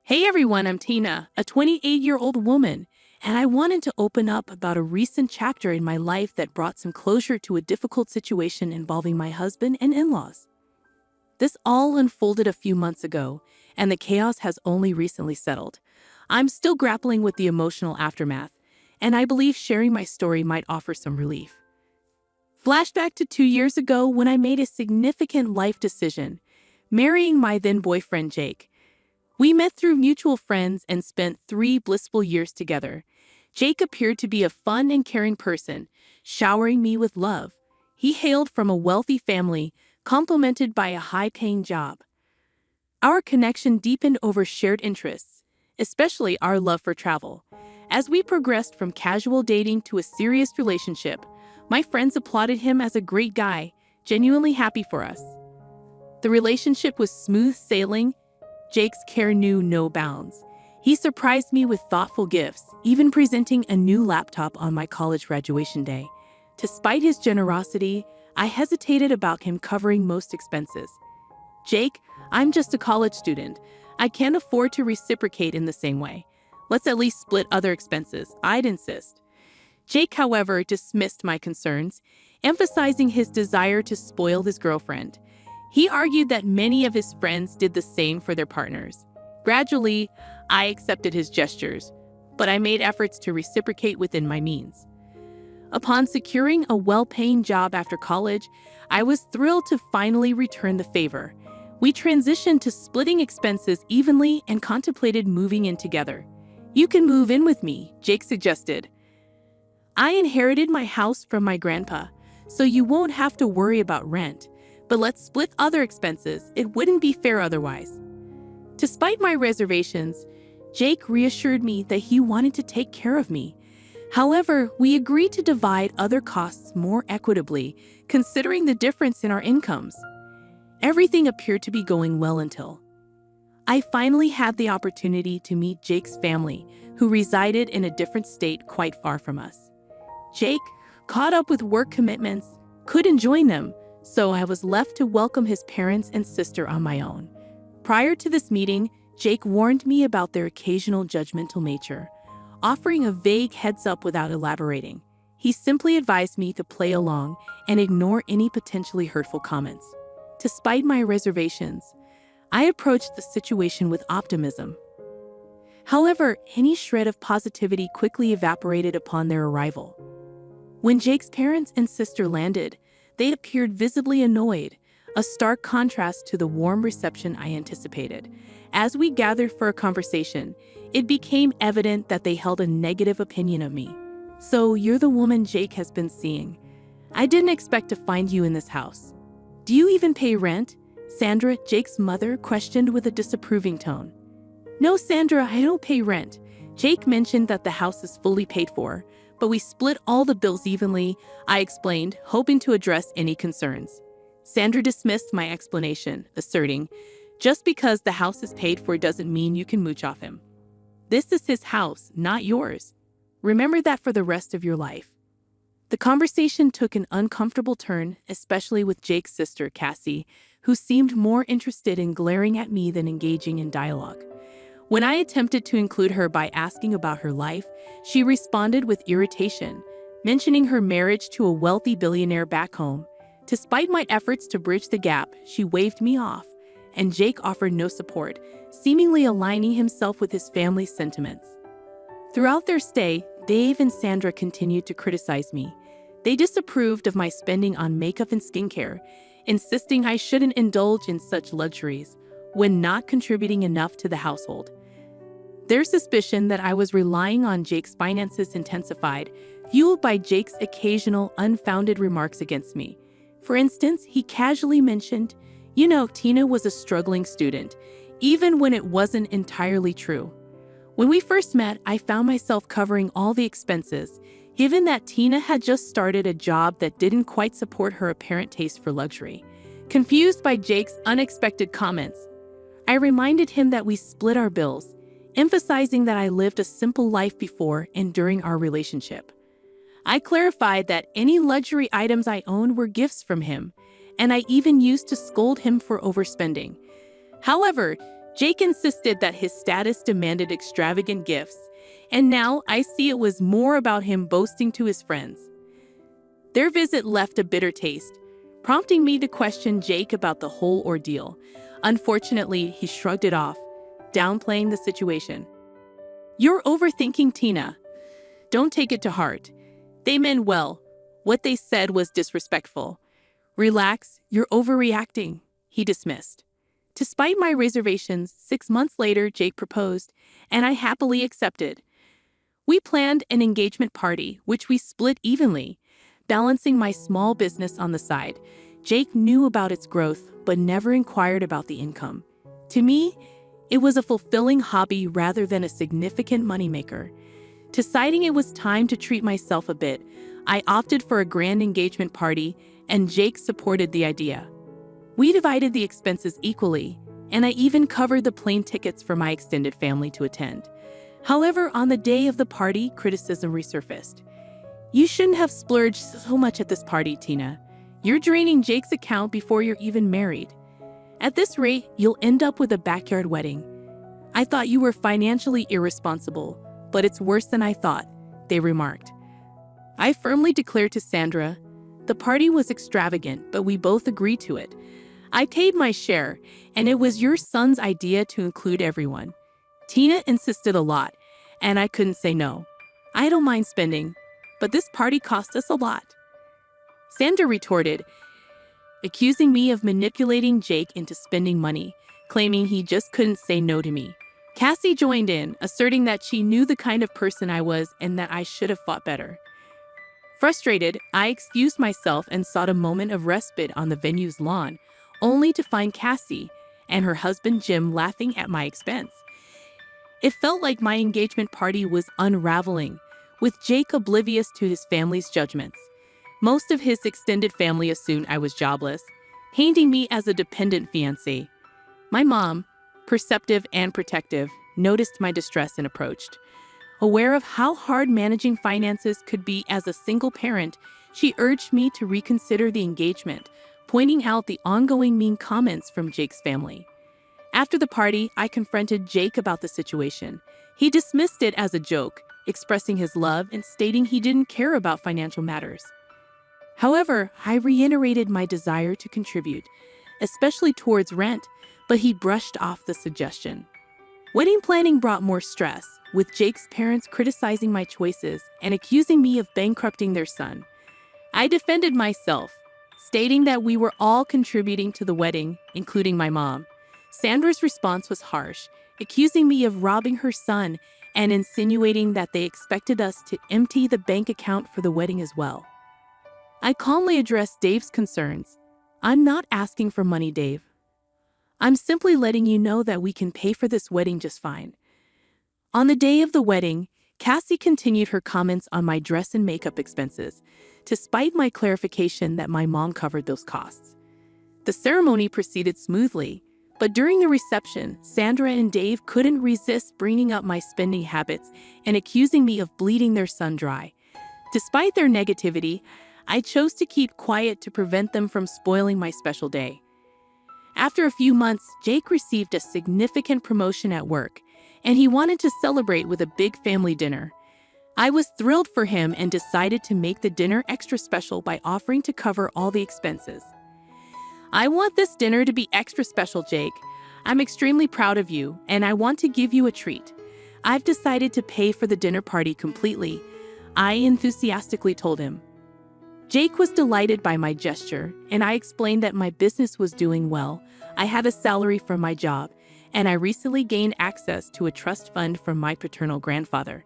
Hey everyone, I'm Tina, a 28-year-old woman, and I wanted to open up about a recent chapter in my life that brought some closure to a difficult situation involving my husband and in-laws. This all unfolded a few months ago, and the chaos has only recently settled. I'm still grappling with the emotional aftermath, and I believe sharing my story might offer some relief. Flashback to 2 years ago when I made a significant life decision, marrying my then boyfriend Jake. We met through mutual friends and spent 3 blissful years together. Jake appeared to be a fun and caring person, showering me with love. He hailed from a wealthy family, complemented by a high-paying job. Our connection deepened over shared interests, especially our love for travel. As we progressed from casual dating to a serious relationship, my friends applauded him as a great guy, genuinely happy for us. The relationship was smooth sailing. Jake's care knew no bounds. He surprised me with thoughtful gifts, even presenting a new laptop on my college graduation day. Despite his generosity, I hesitated about him covering most expenses. Jake, I'm just a college student. I can't afford to reciprocate in the same way. Let's at least split other expenses, I'd insist. Jake, however, dismissed my concerns, emphasizing his desire to spoil his girlfriend. He argued that many of his friends did the same for their partners. Gradually, I accepted his gestures, but I made efforts to reciprocate within my means. Upon securing a well-paying job after college, I was thrilled to finally return the favor. We transitioned to splitting expenses evenly and contemplated moving in together. "You can move in with me," Jake suggested. "I inherited my house from my grandpa, so you won't have to worry about rent. But let's split other expenses, it wouldn't be fair otherwise." Despite my reservations, Jake reassured me that he wanted to take care of me. However, we agreed to divide other costs more equitably, considering the difference in our incomes. Everything appeared to be going well until I finally had the opportunity to meet Jake's family, who resided in a different state quite far from us. Jake, caught up with work commitments, couldn't join them, so I was left to welcome his parents and sister on my own. Prior to this meeting, Jake warned me about their occasional judgmental nature, offering a vague heads-up without elaborating. He simply advised me to play along and ignore any potentially hurtful comments. Despite my reservations, I approached the situation with optimism. However, any shred of positivity quickly evaporated upon their arrival. When Jake's parents and sister landed, they appeared visibly annoyed, a stark contrast to the warm reception I anticipated. As we gathered for a conversation, it became evident that they held a negative opinion of me. "So you're the woman Jake has been seeing. I didn't expect to find you in this house. Do you even pay rent?" Sandra, Jake's mother, questioned with a disapproving tone. "No, Sandra, I don't pay rent. Jake mentioned that the house is fully paid for, but we split all the bills evenly," I explained, hoping to address any concerns. Sandra dismissed my explanation, asserting, "Just because the house is paid for doesn't mean you can mooch off him. This is his house, not yours. Remember that for the rest of your life." The conversation took an uncomfortable turn, especially with Jake's sister, Cassie, who seemed more interested in glaring at me than engaging in dialogue. When I attempted to include her by asking about her life, she responded with irritation, mentioning her marriage to a wealthy billionaire back home. Despite my efforts to bridge the gap, she waved me off, and Jake offered no support, seemingly aligning himself with his family's sentiments. Throughout their stay, Dave and Sandra continued to criticize me. They disapproved of my spending on makeup and skincare, insisting I shouldn't indulge in such luxuries when not contributing enough to the household. Their suspicion that I was relying on Jake's finances intensified, fueled by Jake's occasional unfounded remarks against me. For instance, he casually mentioned, Tina was a struggling student, even when it wasn't entirely true. When we first met, I found myself covering all the expenses, given that Tina had just started a job that didn't quite support her apparent taste for luxury. Confused by Jake's unexpected comments, I reminded him that we split our bills, emphasizing that I lived a simple life before and during our relationship. I clarified that any luxury items I owned were gifts from him, and I even used to scold him for overspending. However, Jake insisted that his status demanded extravagant gifts, and now I see it was more about him boasting to his friends. Their visit left a bitter taste, prompting me to question Jake about the whole ordeal. Unfortunately, he shrugged it off, downplaying the situation. "You're overthinking, Tina. Don't take it to heart. They meant well. What they said was disrespectful. Relax, you're overreacting," he dismissed. Despite my reservations, 6 months later, Jake proposed, and I happily accepted. We planned an engagement party, which we split evenly, balancing my small business on the side. Jake knew about its growth, but never inquired about the income. To me, it was a fulfilling hobby rather than a significant moneymaker. Deciding it was time to treat myself a bit, I opted for a grand engagement party, and Jake supported the idea. We divided the expenses equally, and I even covered the plane tickets for my extended family to attend. However, on the day of the party, criticism resurfaced. "You shouldn't have splurged so much at this party, Tina. You're draining Jake's account before you're even married. At this rate, you'll end up with a backyard wedding. I thought you were financially irresponsible, but it's worse than I thought," they remarked. I firmly declared to Sandra, "The party was extravagant, but we both agreed to it. I paid my share, and it was your son's idea to include everyone." Tina insisted a lot, and I couldn't say no. "I don't mind spending, but this party cost us a lot," Sandra retorted, accusing me of manipulating Jake into spending money, claiming he just couldn't say no to me. Cassie joined in, asserting that she knew the kind of person I was and that I should have fought better. Frustrated, I excused myself and sought a moment of respite on the venue's lawn, only to find Cassie and her husband Jim laughing at my expense. It felt like my engagement party was unraveling, with Jake oblivious to his family's judgments. Most of his extended family assumed I was jobless, painting me as a dependent fiancé. My mom, perceptive and protective, noticed my distress and approached. Aware of how hard managing finances could be as a single parent, she urged me to reconsider the engagement, pointing out the ongoing mean comments from Jake's family. After the party, I confronted Jake about the situation. He dismissed it as a joke, expressing his love and stating he didn't care about financial matters. However, I reiterated my desire to contribute, especially towards rent, but he brushed off the suggestion. Wedding planning brought more stress, with Jake's parents criticizing my choices and accusing me of bankrupting their son. I defended myself, stating that we were all contributing to the wedding, including my mom. Sandra's response was harsh, accusing me of robbing her son and insinuating that they expected us to empty the bank account for the wedding as well. I calmly addressed Dave's concerns. "I'm not asking for money, Dave. I'm simply letting you know that we can pay for this wedding just fine." On the day of the wedding, Cassie continued her comments on my dress and makeup expenses, despite my clarification that my mom covered those costs. The ceremony proceeded smoothly, but during the reception, Sandra and Dave couldn't resist bringing up my spending habits and accusing me of bleeding their son dry. Despite their negativity, I chose to keep quiet to prevent them from spoiling my special day. After a few months, Jake received a significant promotion at work, and he wanted to celebrate with a big family dinner. I was thrilled for him and decided to make the dinner extra special by offering to cover all the expenses. "I want this dinner to be extra special, Jake. I'm extremely proud of you, and I want to give you a treat. I've decided to pay for the dinner party completely," I enthusiastically told him. Jake was delighted by my gesture, and I explained that my business was doing well. I had a salary from my job, and I recently gained access to a trust fund from my paternal grandfather.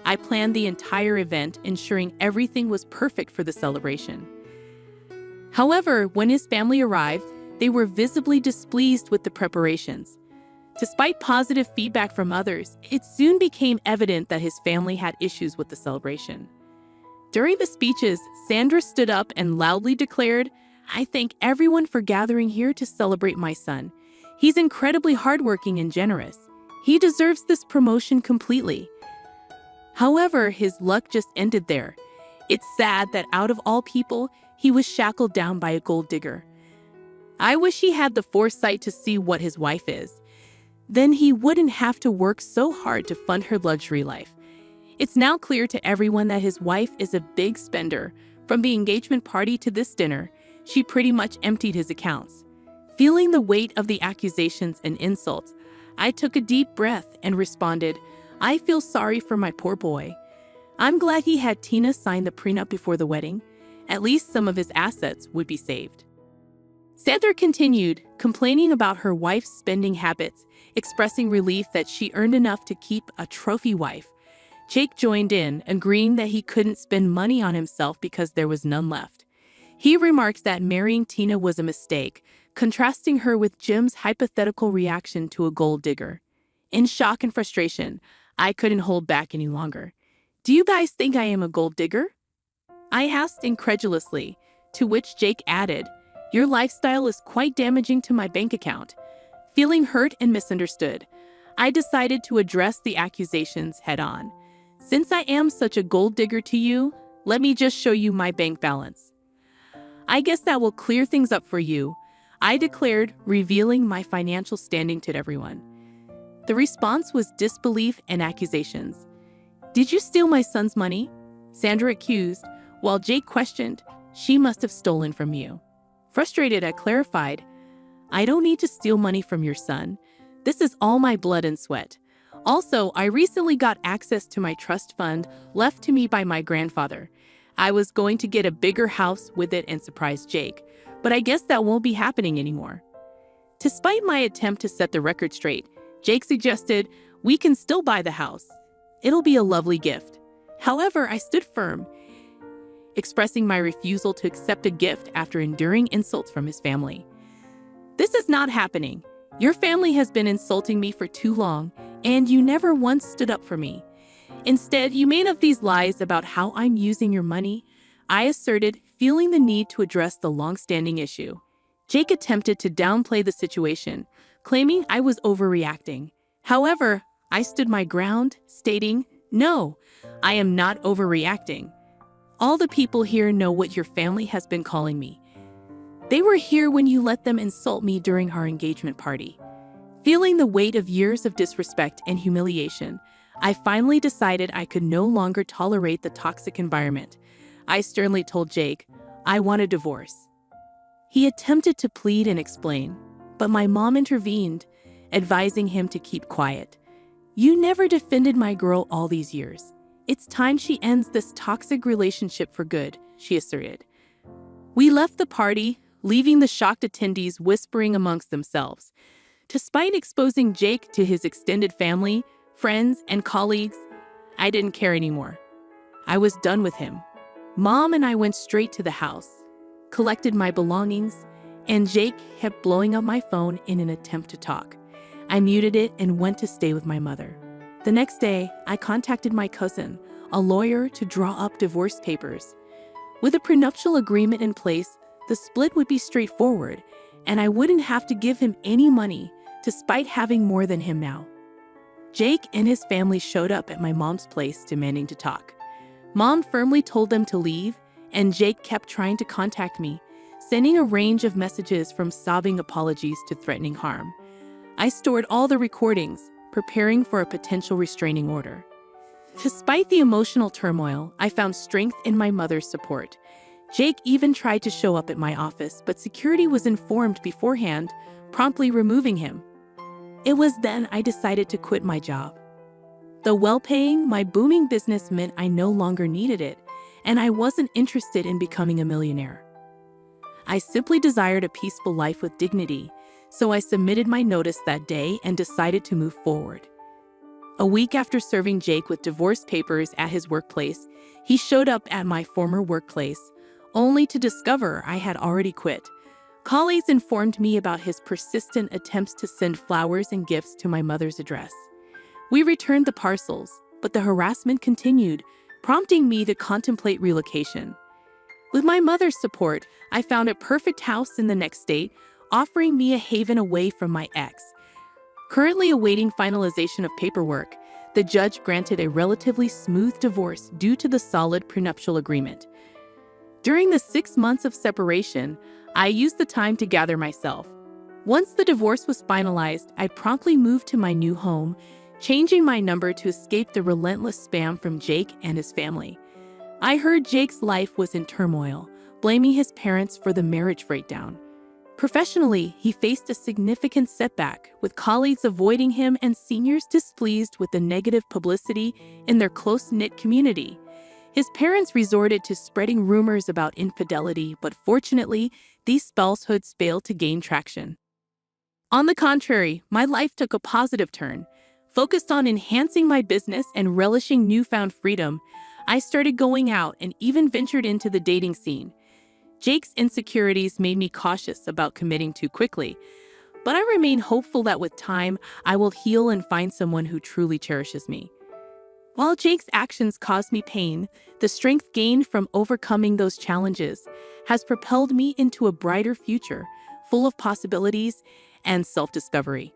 I planned the entire event, ensuring everything was perfect for the celebration. However, when his family arrived, they were visibly displeased with the preparations. Despite positive feedback from others, it soon became evident that his family had issues with the celebration. During the speeches, Sandra stood up and loudly declared, "I thank everyone for gathering here to celebrate my son. He's incredibly hardworking and generous. He deserves this promotion completely." However, his luck just ended there. It's sad that out of all people, he was shackled down by a gold digger. I wish he had the foresight to see what his wife is. Then he wouldn't have to work so hard to fund her luxury life. It's now clear to everyone that his wife is a big spender. From the engagement party to this dinner, she pretty much emptied his accounts. Feeling the weight of the accusations and insults, I took a deep breath and responded, "I feel sorry for my poor boy. I'm glad he had Tina sign the prenup before the wedding. At least some of his assets would be saved." Sandra continued, complaining about her wife's spending habits, expressing relief that she earned enough to keep a trophy wife. Jake joined in, agreeing that he couldn't spend money on himself because there was none left. He remarked that marrying Tina was a mistake, contrasting her with Jim's hypothetical reaction to a gold digger. In shock and frustration, I couldn't hold back any longer. "Do you guys think I am a gold digger?" I asked incredulously, to which Jake added, "Your lifestyle is quite damaging to my bank account." Feeling hurt and misunderstood, I decided to address the accusations head-on. "Since I am such a gold digger to you, let me just show you my bank balance. I guess that will clear things up for you," I declared, revealing my financial standing to everyone. The response was disbelief and accusations. "Did you steal my son's money?" Sandra accused, while Jake questioned, "She must have stolen from you." Frustrated, I clarified, "I don't need to steal money from your son. This is all my blood and sweat. Also, I recently got access to my trust fund left to me by my grandfather. I was going to get a bigger house with it and surprise Jake, but I guess that won't be happening anymore." Despite my attempt to set the record straight, Jake suggested, "We can still buy the house. It'll be a lovely gift." However, I stood firm, expressing my refusal to accept a gift after enduring insults from his family. "This is not happening. Your family has been insulting me for too long, and you never once stood up for me. Instead, you made up these lies about how I'm using your money," I asserted, feeling the need to address the long-standing issue. Jake attempted to downplay the situation, claiming I was overreacting. However, I stood my ground, stating, "No, I am not overreacting. All the people here know what your family has been calling me. They were here when you let them insult me during our engagement party." Feeling the weight of years of disrespect and humiliation, I finally decided I could no longer tolerate the toxic environment. I sternly told Jake, "I want a divorce." He attempted to plead and explain, but my mom intervened, advising him to keep quiet. "You never defended my girl all these years. It's time she ends this toxic relationship for good," she asserted. We left the party, leaving the shocked attendees whispering amongst themselves. Despite exposing Jake to his extended family, friends, and colleagues, I didn't care anymore. I was done with him. Mom and I went straight to the house, collected my belongings, and Jake kept blowing up my phone in an attempt to talk. I muted it and went to stay with my mother. The next day, I contacted my cousin, a lawyer, to draw up divorce papers. With a prenuptial agreement in place, the split would be straightforward, and I wouldn't have to give him any money, despite having more than him now. Jake and his family showed up at my mom's place demanding to talk. Mom firmly told them to leave, and Jake kept trying to contact me, sending a range of messages from sobbing apologies to threatening harm. I stored all the recordings, preparing for a potential restraining order. Despite the emotional turmoil, I found strength in my mother's support. Jake even tried to show up at my office, but security was informed beforehand, promptly removing him. It was then I decided to quit my job. Though well-paying, my booming business meant I no longer needed it, and I wasn't interested in becoming a millionaire. I simply desired a peaceful life with dignity, so I submitted my notice that day and decided to move forward. A week after serving Jake with divorce papers at his workplace, he showed up at my former workplace, only to discover I had already quit. Colleagues informed me about his persistent attempts to send flowers and gifts to my mother's address. We returned the parcels, but the harassment continued, prompting me to contemplate relocation. With my mother's support, I found a perfect house in the next state, offering me a haven away from my ex. Currently awaiting finalization of paperwork, the judge granted a relatively smooth divorce due to the solid prenuptial agreement. During the 6 months of separation, I used the time to gather myself. Once the divorce was finalized, I promptly moved to my new home, changing my number to escape the relentless spam from Jake and his family. I heard Jake's life was in turmoil, blaming his parents for the marriage breakdown. Professionally, he faced a significant setback, with colleagues avoiding him and seniors displeased with the negative publicity in their close-knit community. His parents resorted to spreading rumors about infidelity, but fortunately, these falsehoods failed to gain traction. On the contrary, my life took a positive turn. Focused on enhancing my business and relishing newfound freedom, I started going out and even ventured into the dating scene. Jake's insecurities made me cautious about committing too quickly, but I remain hopeful that with time, I will heal and find someone who truly cherishes me. While Jake's actions caused me pain, the strength gained from overcoming those challenges has propelled me into a brighter future, full of possibilities and self-discovery.